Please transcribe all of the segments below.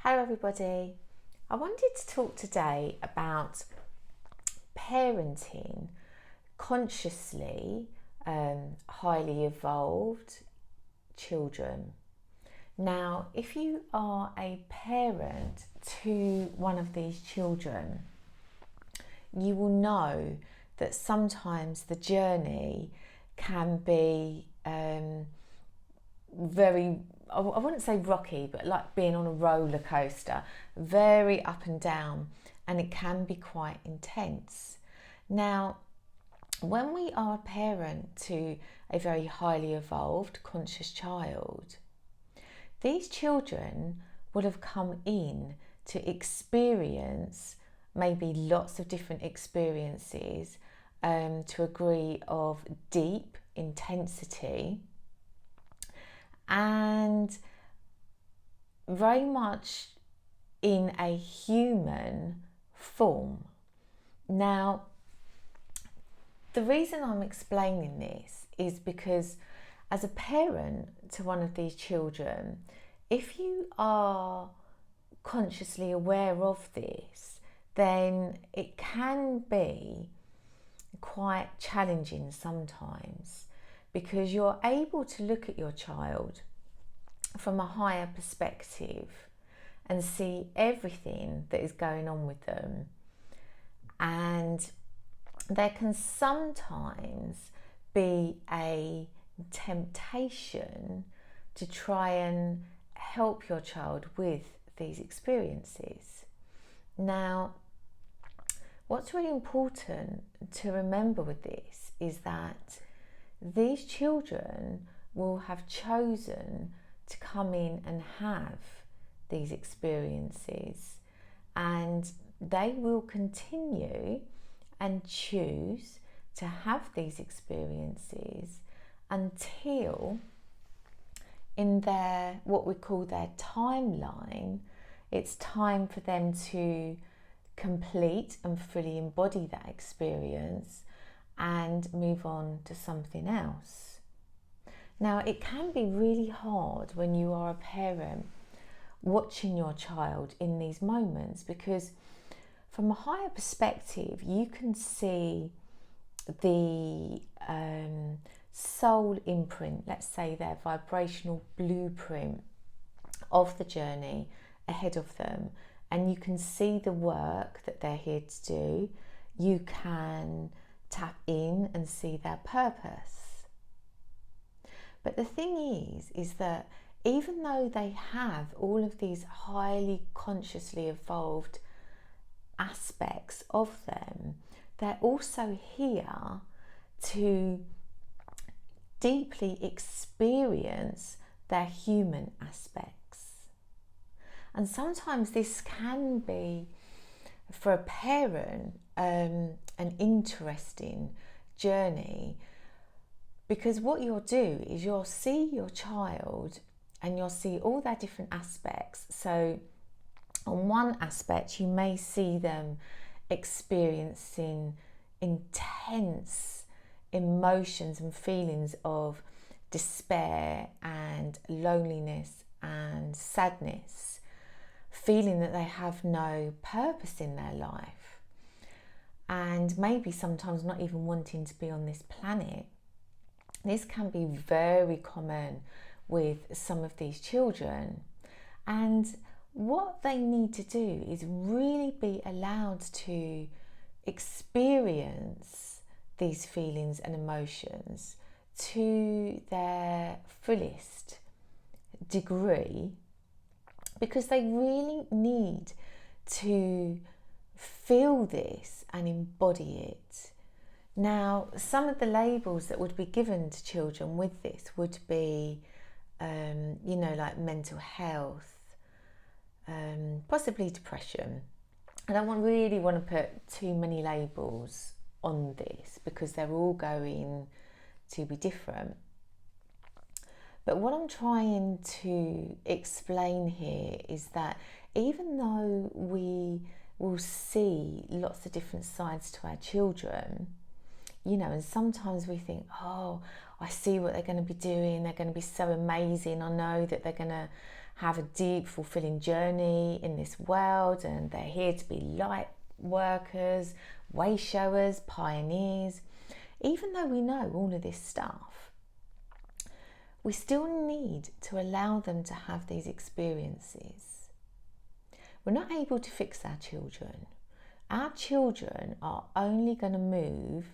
Hello everybody. I wanted to talk today about parenting consciously highly evolved children. Now, if you are a parent to one of these children, you will know that sometimes the journey can be very, I wouldn't say rocky, but like being on a roller coaster, very up and down, and it can be quite intense. Now, when we are a parent to a very highly evolved conscious child, these children would have come in to experience maybe lots of different experiences to a degree of deep intensity and very much in a human form. Now, the reason I'm explaining this is because as a parent to one of these children, if you are consciously aware of this, then it can be quite challenging sometimes, because you're able to look at your child from a higher perspective and see everything that is going on with them. And there can sometimes be a temptation to try and help your child with these experiences. Now, what's really important to remember with this is that these children will have chosen to come in and have these experiences, and they will continue and choose to have these experiences until in their, what we call their timeline, it's time for them to complete and fully embody that experience and move on to something else. Now, it can be really hard when you are a parent watching your child in these moments, because from a higher perspective, you can see the soul imprint, let's say their vibrational blueprint of the journey ahead of them, and you can see the work that they're here to do. You can tap in and see their purpose. But the thing is that even though they have all of these highly consciously evolved aspects of them, they're also here to deeply experience their human aspects. And sometimes this can be, for a parent, an interesting journey, because what you'll do is you'll see your child and you'll see all their different aspects. So on one aspect, you may see them experiencing intense emotions and feelings of despair and loneliness and sadness, feeling that they have no purpose in their life, and maybe sometimes not even wanting to be on this planet. This can be very common with some of these children, and what they need to do is really be allowed to experience these feelings and emotions to their fullest degree, because they really need to feel this and embody it. Now, some of the labels that would be given to children with this would be, like mental health, possibly depression. I don't really want to put too many labels on this, because they're all going to be different. But what I'm trying to explain here is that even though we will see lots of different sides to our children, and sometimes we think, oh, I see what they're going to be doing, they're going to be so amazing, I know that they're going to have a deep, fulfilling journey in this world, and they're here to be light workers, way showers, pioneers. Even though we know all of this stuff, we still need to allow them to have these experiences. We're not able to fix our children. Our children are only going to move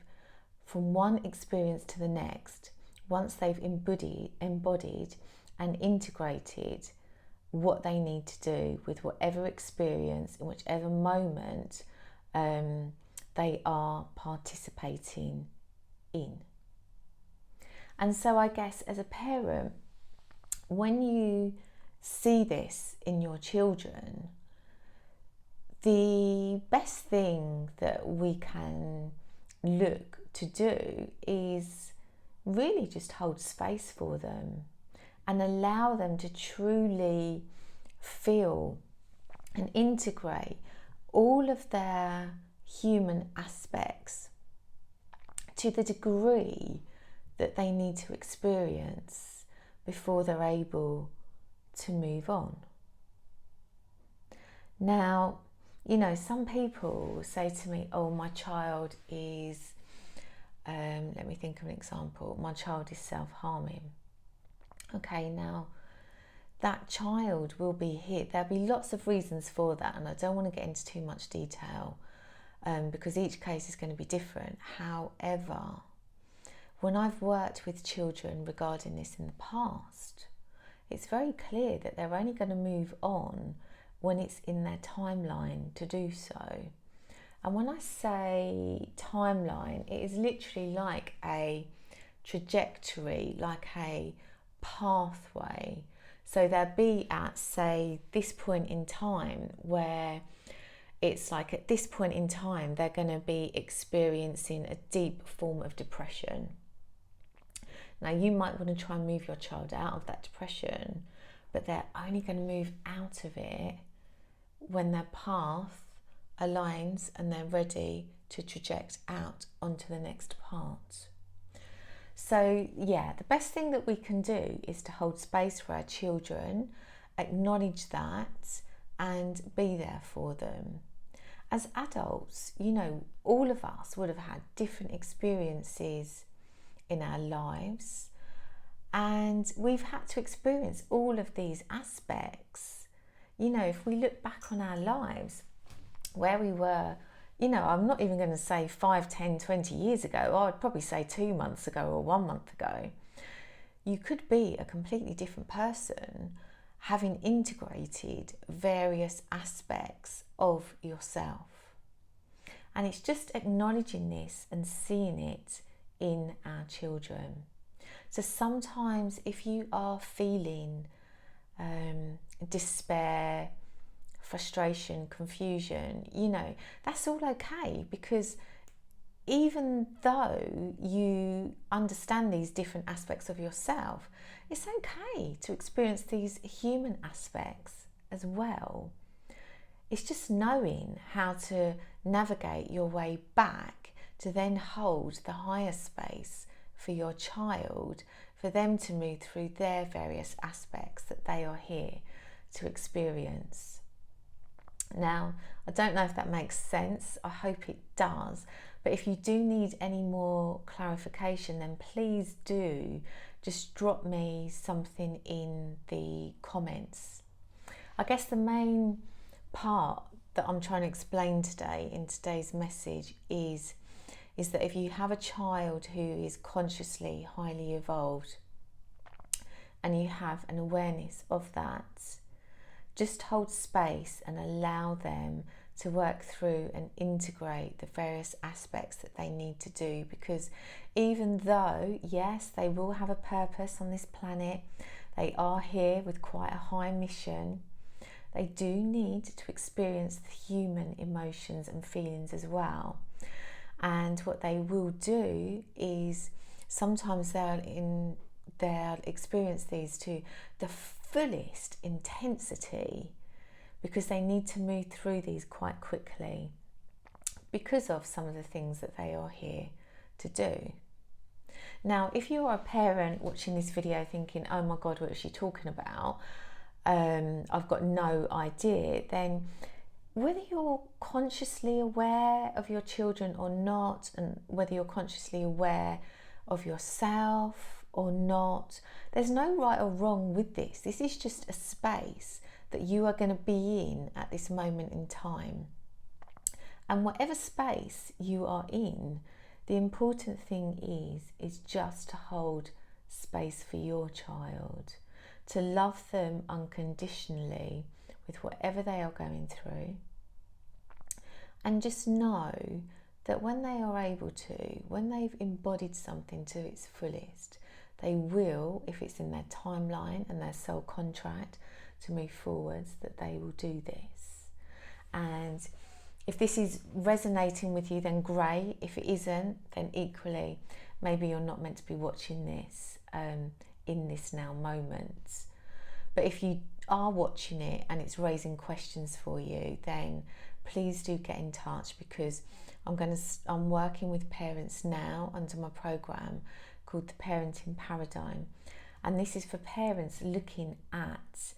from one experience to the next once they've embodied and integrated what they need to do with whatever experience in whichever moment they are participating in. And so I guess as a parent, when you see this in your children, the best thing that we can look to do is really just hold space for them and allow them to truly feel and integrate all of their human aspects to the degree that they need to experience before they're able to move on. Now, you know, some people say to me, oh, my child is, let me think of an example, my child is self-harming. Okay, now that child will be hit. There'll be lots of reasons for that, and I don't want to get into too much detail because each case is going to be different. However, when I've worked with children regarding this in the past, it's very clear that they're only going to move on when it's in their timeline to do so. And when I say timeline, it is literally like a trajectory, like a pathway. So they'll be at, say, this point in time where it's like at this point in time they're going to be experiencing a deep form of depression. Now, you might want to try and move your child out of that depression, but they're only going to move out of it when their path aligns and they're ready to traject out onto the next part. So yeah, the best thing that we can do is to hold space for our children, acknowledge that, and be there for them. As adults, you know, all of us would have had different experiences in our lives, and we've had to experience all of these aspects. You know, if we look back on our lives, where we were, you know, I'm not even going to say 5, 10, 20 years ago, I'd probably say 2 months ago or 1 month ago, you could be a completely different person having integrated various aspects of yourself. And it's just acknowledging this and seeing it in our children. So sometimes if you are feeling despair, frustration, confusion, you know, that's all okay, because even though you understand these different aspects of yourself, it's okay to experience these human aspects as well. It's just knowing how to navigate your way back to then hold the higher space for your child, for them to move through their various aspects that they are here to experience. Now, I don't know if that makes sense. I hope it does. But if you do need any more clarification, then please do just drop me something in the comments. I guess the main part that I'm trying to explain today in today's message is that if you have a child who is consciously highly evolved and you have an awareness of that, just hold space and allow them to work through and integrate the various aspects that they need to do, because even though, yes, they will have a purpose on this planet, they are here with quite a high mission, they do need to experience the human emotions and feelings as well. And what they will do is sometimes they'll experience these to the fullest intensity, because they need to move through these quite quickly because of some of the things that they are here to do. Now, if you're a parent watching this video thinking, oh my God, what is she talking about? I've got no idea, then whether you're consciously aware of your children or not, and whether you're consciously aware of yourself or not, there's no right or wrong with this. This is just a space that you are going to be in at this moment in time. And whatever space you are in, the important thing is just to hold space for your child, to love them unconditionally with whatever they are going through. And just know that when they are able to, when they've embodied something to its fullest, they will, if it's in their timeline and their soul contract to move forwards, that they will do this. And if this is resonating with you, then great. If it isn't, then equally, maybe you're not meant to be watching this in this now moment. But if you are watching it and it's raising questions for you, then please do get in touch, because I'm working with parents now under my program called the Parenting Paradigm, and this is for parents looking at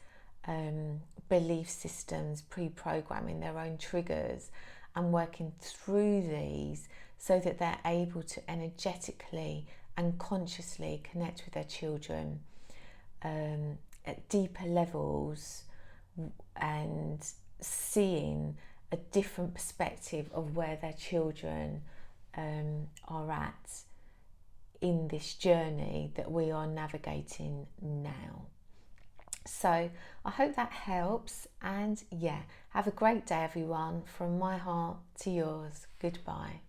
belief systems, pre-programming their own triggers and working through these so that they're able to energetically and consciously connect with their children at deeper levels, and seeing a different perspective of where their children are at in this journey that we are navigating now. So I hope that helps, and yeah, have a great day everyone. From my heart to yours, goodbye.